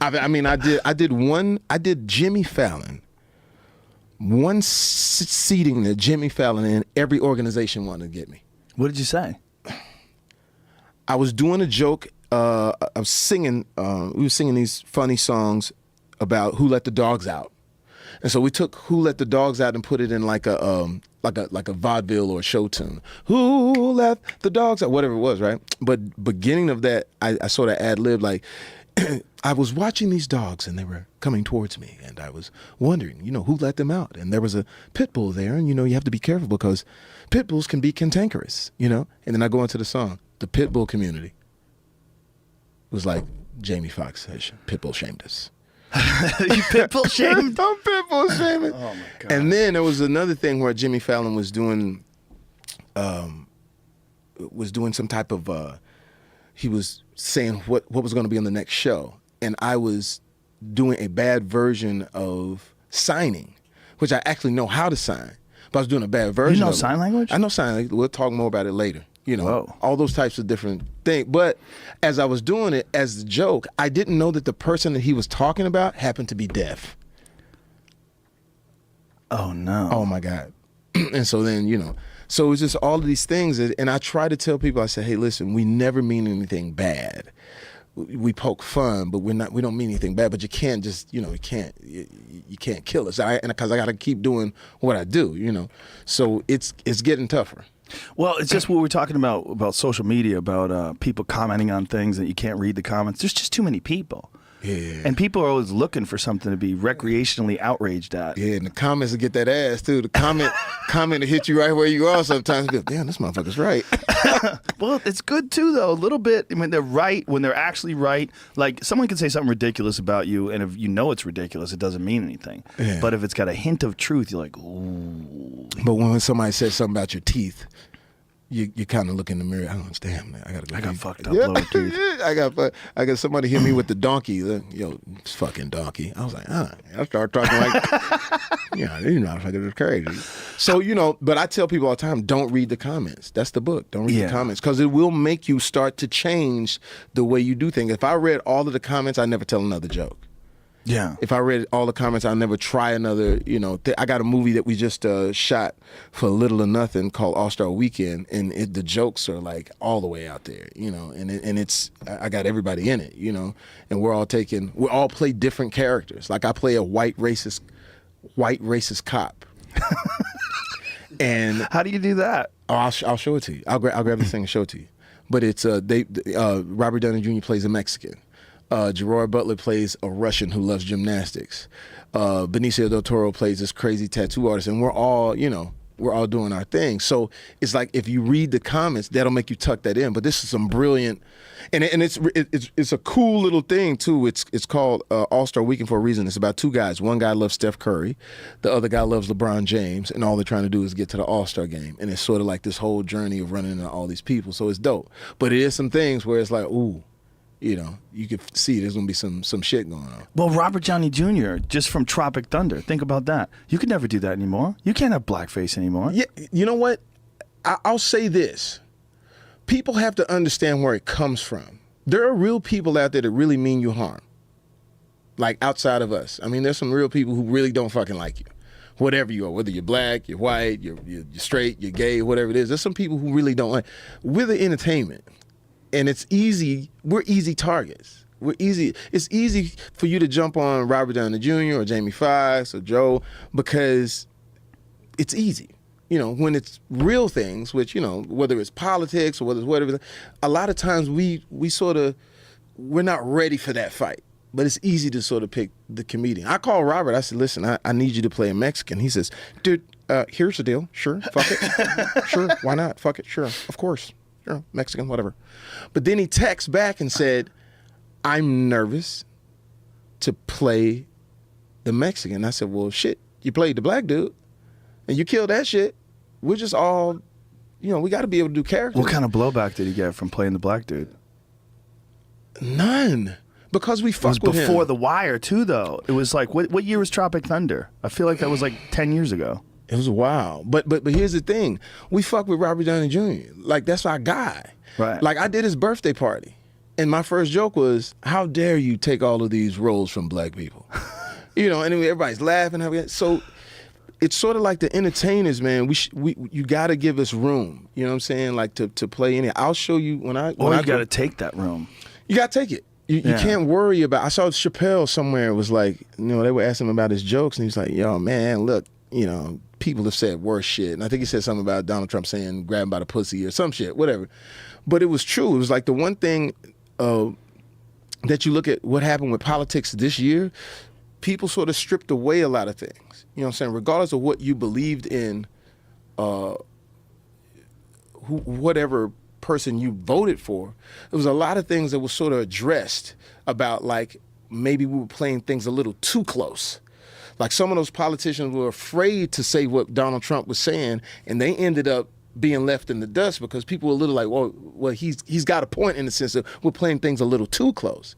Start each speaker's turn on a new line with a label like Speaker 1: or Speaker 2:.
Speaker 1: I mean, I did Jimmy Fallon. One seating that Jimmy Fallon and every organization wanted to get me.
Speaker 2: What did you say?
Speaker 1: I was doing a joke of singing. We were singing these funny songs about who let the dogs out, and so we took "Who Let the Dogs Out" and put it in like a vaudeville or a show tune. Who let the dogs out? Whatever it was, right? But beginning of that, I sort of ad-libbed like. I was watching these dogs and they were coming towards me and I was wondering, who let them out? And there was a pit bull there and, you have to be careful because pit bulls can be cantankerous, And then I go into the song, the pit bull community. It was like Jamie Foxx says, pit bull shamed us.
Speaker 2: You pit bull shamed?
Speaker 1: I'm pit bull shaming.
Speaker 2: Oh my God.
Speaker 1: And then there was another thing where Jimmy Fallon was doing some type of, he was saying what was going to be on the next show. And I was doing a bad version of signing, which I actually know how to sign. But I was doing a bad version.
Speaker 2: You know
Speaker 1: of
Speaker 2: sign
Speaker 1: it.
Speaker 2: language?
Speaker 1: I know sign language. We'll talk more about it later.
Speaker 2: Whoa.
Speaker 1: All those types of different things. But as I was doing it as the joke, I didn't know that the person that he was talking about happened to be deaf.
Speaker 2: Oh, no.
Speaker 1: Oh, my God. And so then, so it's just all of these things. And I try to tell people, I say, hey, listen, we never mean anything bad. We poke fun, but we don't mean anything bad. But you can't just, you can't kill us. Because I got to keep doing what I do, So it's getting tougher.
Speaker 2: Well, it's just what we're talking about social media, about people commenting on things that you can't read the comments. There's just too many people.
Speaker 1: Yeah.
Speaker 2: And people are always looking for something to be recreationally outraged at.
Speaker 1: Yeah, and the comments will get that ass too. The comment will hit you right where you are sometimes. You go, damn, this motherfucker's right.
Speaker 2: Well, it's good too, though, a little bit. When they're right, when they're actually right. Like, someone can say something ridiculous about you, and if you know it's ridiculous, it doesn't mean anything.
Speaker 1: Yeah.
Speaker 2: But if it's got a hint of truth, you're like, ooh.
Speaker 1: But when somebody says something about your teeth, you kind of look in the mirror. I don't understand, man. I got
Speaker 2: fucked up lower teeth.
Speaker 1: I got somebody hit me with the donkey. Yo, it's fucking donkey. I was like, I start talking like, it's crazy. So, but I tell people all the time, don't read the comments. That's the book. Don't read the comments because it will make you start to change the way you do things. If I read all of the comments, I never tell another joke.
Speaker 2: Yeah.
Speaker 1: If I read all the comments, I'll never try another, I got a movie that we just shot for Little or Nothing called All-Star Weekend, and the jokes are like all the way out there, and it's, I got everybody in it, and we all play different characters. Like I play a white racist cop. And
Speaker 2: how do you do that?
Speaker 1: Oh, I'll show it to you. I'll grab this thing and show it to you. But it's, Robert Downey Jr. plays a Mexican. Gerard Butler plays a Russian who loves gymnastics. Benicio del Toro plays this crazy tattoo artist, and we're all doing our thing. So it's like if you read the comments, that'll make you tuck that in. But this is some brilliant, and it's a cool little thing too. It's called All-Star Weekend for a reason. It's about two guys. One guy loves Steph Curry, the other guy loves LeBron James, and all they're trying to do is get to the All-Star game. And it's sort of like this whole journey of running into all these people. So it's dope. But it is some things where it's like, ooh. You can see there's going to be some shit going on.
Speaker 2: Well, Robert Downey Jr., just from Tropic Thunder, think about that. You could never do that anymore. You can't have blackface anymore.
Speaker 1: Yeah, you know what? I'll say this. People have to understand where it comes from. There are real people out there that really mean you harm. Like outside of us. I mean, there's some real people who really don't fucking like you. Whatever you are, whether you're black, you're white, you're straight, you're gay, whatever it is. There's some people who really don't like. We're the entertainment. And it's easy. We're easy targets. It's easy for you to jump on Robert Downey Jr. or Jamie Foxx or Joe because it's easy. When it's real things, which, whether it's politics or whether it's whatever, a lot of times we're not ready for that fight. But it's easy to sort of pick the comedian. I called Robert. I said, listen, I need you to play a Mexican. He says, dude, here's the deal. Sure, fuck it. Sure, why not? Fuck it, sure, of course. Sure, Mexican, whatever. But then he texts back and said, I'm nervous to play the Mexican. I said, well, shit, you played the black dude and you killed that shit. We're just all, we got to be able to do characters.
Speaker 2: What kind of blowback did he get from playing the black dude?
Speaker 1: None. Because we fucked with him.
Speaker 2: It was before The Wire, too, though. It was like, what year was Tropic Thunder? I feel like that was like 10 years ago.
Speaker 1: It was a while. But here's the thing. We fuck with Robert Downey Jr. Like, that's our guy.
Speaker 2: Right.
Speaker 1: Like, I did his birthday party. And my first joke was, how dare you take all of these roles from black people? You know, and everybody's laughing. So it's sort of like the entertainers, man. You got to give us room. You know what I'm saying? Like to play in it. I'll show you when I.
Speaker 2: Or you got to take that room.
Speaker 1: You got to take it. You can't worry about. I saw Chappelle somewhere. It was like, you know, they were asking him about his jokes, and he's like, "Yo, man, look, you know, people have said worse shit." And I think he said something about Donald Trump saying "grab him by the pussy" or some shit, whatever. But it was true. It was like the one thing that you look at what happened with politics this year. People sort of stripped away a lot of things. You know what I'm saying? Regardless of what you believed in, whatever person you voted for, there was a lot of things that was sort of addressed about, like, maybe we were playing things a little too close. Like some of those politicians were afraid to say what Donald Trump was saying, and they ended up being left in the dust because people were a little like, well, he's got a point in the sense that we're playing things a little too close.